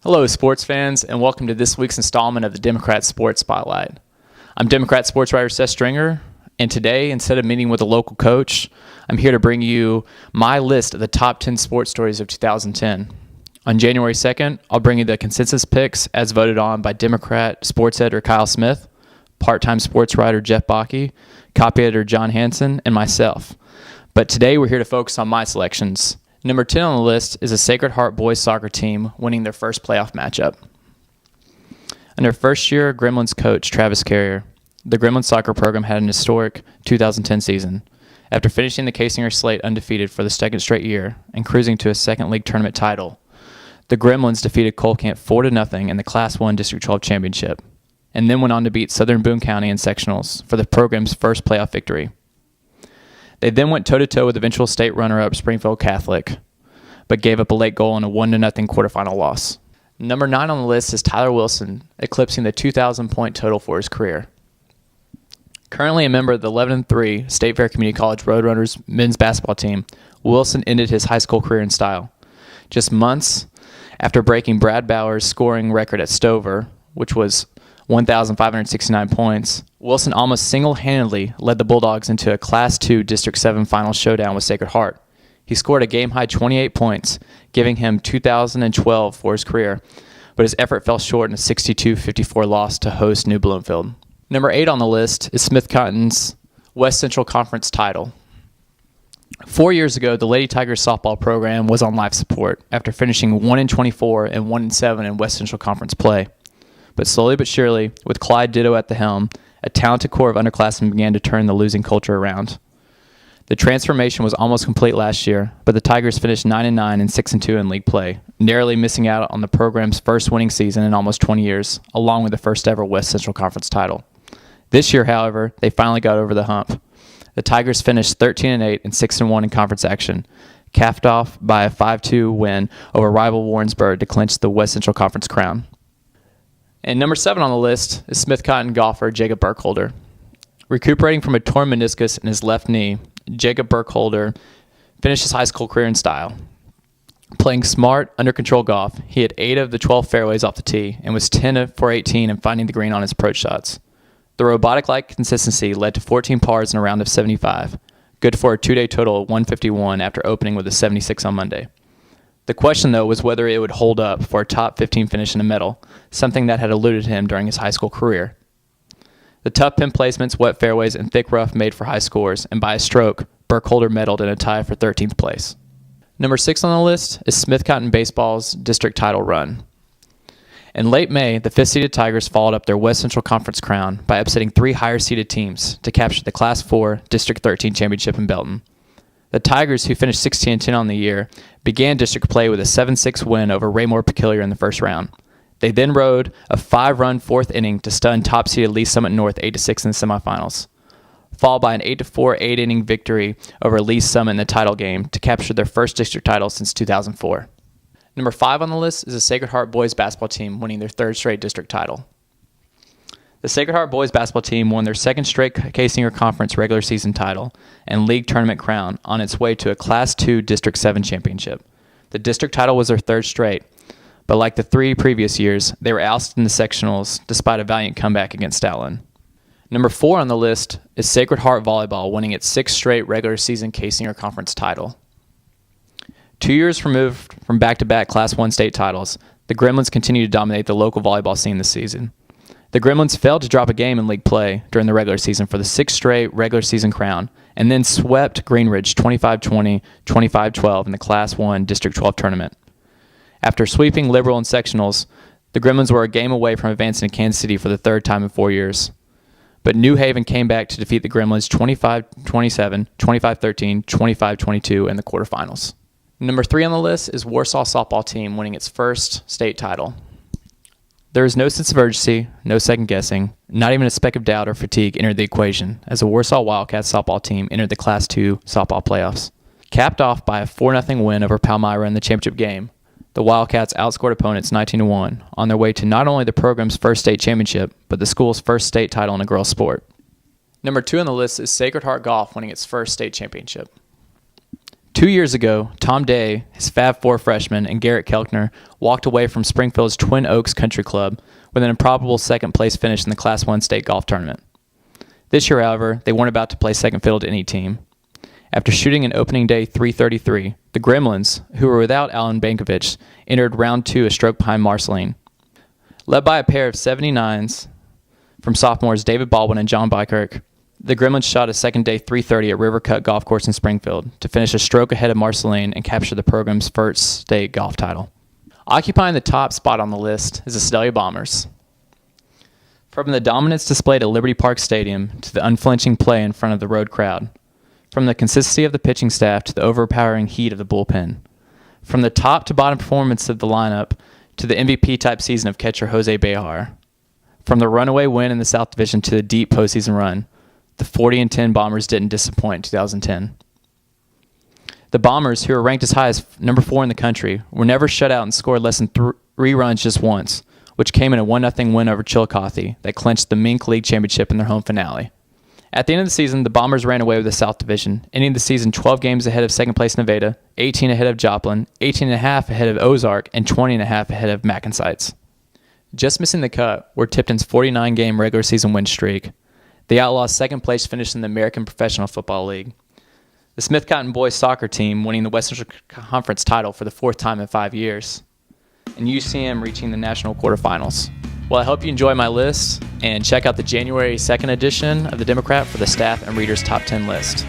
Hello, sports fans, and welcome to this week's installment of the Democrat Sports Spotlight. I'm Democrat sports writer Seth Stringer, and today, instead of meeting with a local coach, I'm here to bring you my list of the top 10 sports stories of 2010. On January 2nd, I'll bring you the consensus picks as voted on by Democrat sports editor Kyle Smith, part-time sports writer Jeff Bakke, copy editor John Hansen, and myself. But today, we're here to focus on my selections. Number 10 on the list is a Sacred Heart boys soccer team winning their first playoff matchup. Under first-year Gremlins coach Travis Carrier, the Gremlins soccer program had an historic 2010 season. After finishing the Casinger slate undefeated for the second straight year and cruising to a second league tournament title, the Gremlins defeated Colcamp 4-0 in the Class 1 District 12 championship, and then went on to beat Southern Boone County in sectionals for the program's first playoff victory. They then went toe-to-toe with eventual state runner-up Springfield Catholic, but gave up a late goal in a 1-0 quarterfinal loss. Number 9 on the list is Tyler Wilson, eclipsing the 2,000-point total for his career. Currently a member of the 11-3 State Fair Community College Roadrunners men's basketball team, Wilson ended his high school career in style. Just months after breaking Brad Bauer's scoring record at Stover, which was 1,569 points, Wilson almost single-handedly led the Bulldogs into a Class 2 District 7 final showdown with Sacred Heart. He scored a game-high 28 points, giving him 2,012 for his career, but his effort fell short in a 62-54 loss to host New Bloomfield. Number 8 on the list is Smith Cotton's West Central Conference title. 4 years ago, the Lady Tigers softball program was on life support after finishing 1-24 and 1-7 in West Central Conference play. But slowly but surely, with Clyde Ditto at the helm, a talented core of underclassmen began to turn the losing culture around. The transformation was almost complete last year, but the Tigers finished 9-9 and 6-2 in league play, narrowly missing out on the program's first winning season in almost 20 years, along with the first ever West Central Conference title. This year, however, they finally got over the hump. The Tigers finished 13-8 and 6-1 in conference action, capped off by a 5-2 win over rival Warrensburg to clinch the West Central Conference crown. And number 7 on the list is Smith Cotton golfer Jacob Burkholder. Recuperating from a torn meniscus in his left knee, Jacob Burkholder finished his high school career in style. Playing smart, under-control golf, he had 8 of the 12 fairways off the tee and was 10 for 18 in finding the green on his approach shots. The robotic-like consistency led to 14 pars in a round of 75, good for a 2-day total of 151 after opening with a 76 on Monday. The question, though, was whether it would hold up for a top 15 finish in the medal, something that had eluded him during his high school career. The tough pin placements, wet fairways, and thick rough made for high scores, and by a stroke, Burkholder medaled in a tie for 13th place. Number 6 on the list is Smith Cotton Baseball's district title run. In late May, the 5th-seeded Tigers followed up their West Central Conference crown by upsetting 3 higher-seeded teams to capture the Class 4 District 13 championship in Belton. The Tigers, who finished 16-10 on the year, began district play with a 7-6 win over Raymore Peculiar in the first round. They then rode a 5-run 4th inning to stun top-seeded Lee Summit North 8-6 in the semifinals, followed by an 8-4 8-inning victory over Lee Summit in the title game to capture their first district title since 2004. Number 5 on the list is the Sacred Heart boys basketball team winning their 3rd straight district title. The Sacred Heart boys basketball team won their 2nd straight Casinger Conference regular season title and league tournament crown on its way to a Class 2 District 7 championship. The district title was their 3rd straight, but like the 3 previous years, they were ousted in the sectionals despite a valiant comeback against Stoutland. Number 4 on the list is Sacred Heart volleyball winning its 6th straight regular season Casinger Conference title. 2 years removed from back-to-back Class 1 state titles, the Gremlins continue to dominate the local volleyball scene this season. The Gremlins failed to drop a game in league play during the regular season for the 6th straight regular season crown, and then swept Greenridge 25-20, 25-12 in the Class 1 District 12 tournament. After sweeping Liberal in sectionals, the Gremlins were a game away from advancing to Kansas City for the 3rd time in 4 years. But New Haven came back to defeat the Gremlins 25-27, 25-13, 25-22 in the quarterfinals. Number 3 on the list is Warsaw softball team winning its first state title. There is no sense of urgency, no second guessing, not even a speck of doubt or fatigue entered the equation as the Warsaw Wildcats softball team entered the Class 2 softball playoffs. Capped off by a 4-0 win over Palmyra in the championship game, the Wildcats outscored opponents 19-1 on their way to not only the program's first state championship, but the school's first state title in a girls' sport. Number 2 on the list is Sacred Heart Golf winning its first state championship. 2 years ago, Tom Day, his Fab Four freshman, and Garrett Kelkner walked away from Springfield's Twin Oaks Country Club with an improbable second-place finish in the Class 1 state golf tournament. This year, however, they weren't about to play second fiddle to any team. After shooting an opening day .333, the Gremlins, who were without Alan Bankovich, entered round 2 a stroke behind Marceline. Led by a pair of 79s from sophomores David Baldwin and John Bykirk, the Gremlins shot a second day .330 at River Cut Golf Course in Springfield to finish a stroke ahead of Marceline and capture the program's first state golf title. Occupying the top spot on the list is the Sedalia Bombers. From the dominance displayed at Liberty Park Stadium to the unflinching play in front of the road crowd, from the consistency of the pitching staff to the overpowering heat of the bullpen, from the top to bottom performance of the lineup to the MVP-type season of catcher Jose Behar, from the runaway win in the South Division to the deep postseason run, the 40-10 Bombers didn't disappoint in 2010. The Bombers, who were ranked as high as number 4 in the country, were never shut out and scored less than 3 runs just once, which came in a 1-0 win over Chillicothe that clinched the Mink League Championship in their home finale. At the end of the season, the Bombers ran away with the South Division, ending the season 12 games ahead of second-place Nevada, 18 ahead of Joplin, 18.5 ahead of Ozark, and 20.5 ahead of Mackensites. Just missing the cut were Tipton's 49-game regular season win streak. The Outlaws' second-place finished in the American Professional Football League. The Smith Cotton boys soccer team winning the Western Conference title for the 4th time in 5 years. And UCM reaching the national quarterfinals. Well, I hope you enjoy my list, and check out the January 2nd edition of the Democrat for the staff and readers' top 10 list.